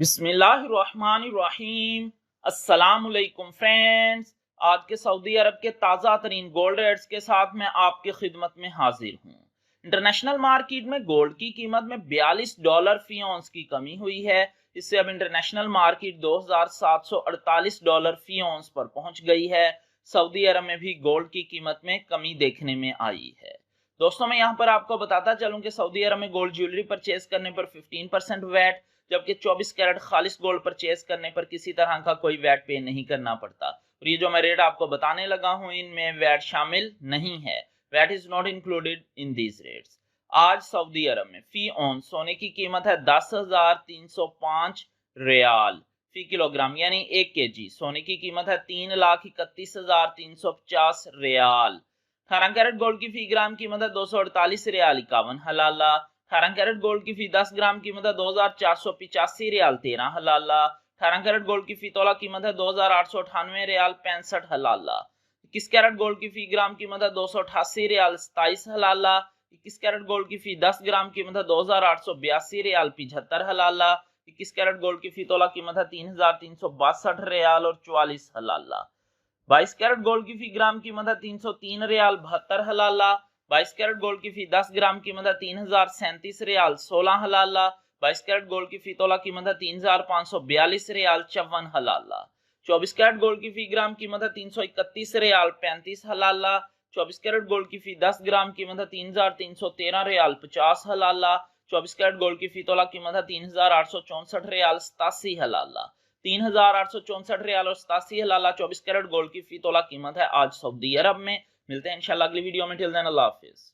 बिस्मिल्लाहिर्रहमानिर्रहीम। अस्सलामुअलैकुम फ्रेंड्स, आज के सऊदी अरब के ताज़ा तरीन गोल्ड रेट्स के साथ मैं आपकी खिदमत में हाजिर हूँ। इंटरनेशनल मार्केट में गोल्ड की कीमत में $42 फी औंस की कमी हुई है। इससे अब इंटरनेशनल मार्केट $2748 फी औंस पर पहुंच गई है। सऊदी अरब में भी गोल्ड की कीमत में कमी देखने में आई है। दोस्तों, मैं यहाँ पर आपको बताता चलूं कि सऊदी अरब में गोल्ड ज्वेलरी परचेज करने पर 15% वैट, जबकि 24 कैरेट खालिस गोल्ड परचेज करने पर किसी तरह का कोई वैट पे नहीं करना पड़ता। और ये जो मैं रेट आपको बताने लगा हूं, इनमें वैट शामिल नहीं है। VAT is not included in these rates. आज सऊदी अरब में फी ऑन सोने की कीमत है 10,305 रियाल फी किलोग्राम, यानी 1 kg सोने की कीमत है 3,31,350 रियाल। 18 कैरेट गोल्ड की फी ग्राम कीमत है 248 रियाल 51 हलाला। 18 कैरेट गोल्ड की फी 10 ग्राम कीमत है 2,485 रियाल 13 हलाला। 18 कैरेट गोल्ड की फी तोला कीमत है 2,898 रियाल 65 हलाला। 21 कैरेट गोल्ड की फी ग्राम कीमत है 288 रियाल 27 हलाला। 21 कैरेट गोल्ड की फी 10 ग्राम कीमत है 2,882 रियाल 75 हलाला। 21 कैरेट गोल्ड की फी तोला कीमत है 3,362 रियाल और 44 हलाला। 22 कैरेट गोल्ड की फी ग्राम कीमत है 303 रियाल 72 हलाला। 22 कैरेट गोल्ड की फी 10 ग्राम कीमत है 3,037 रियाल 16 हलाला। 22 कैरेट गोल्ड की फी तोला कीमत है 3,542 रियाल 54 हलाला। 24 कैरेट गोल्ड की फी ग्राम कीमत है 331 रियाल 35 हलाला। 24 कैरेट गोल्ड की फी 10 ग्राम कीमत है 3,313 रियाल 50 हलाला। 24 कैरेट गोल्ड की फी तोला कीमत है 3,864 रियाल 87 हलाला। 3,864 रियाल और 87 हलाला 24 कैरेट गोल्ड की फी तोला कीमत है आज सऊदी अरब में। मिलते हैं इंशाल्लाह अगली वीडियो में। टिल देन अल्लाह हाफिज।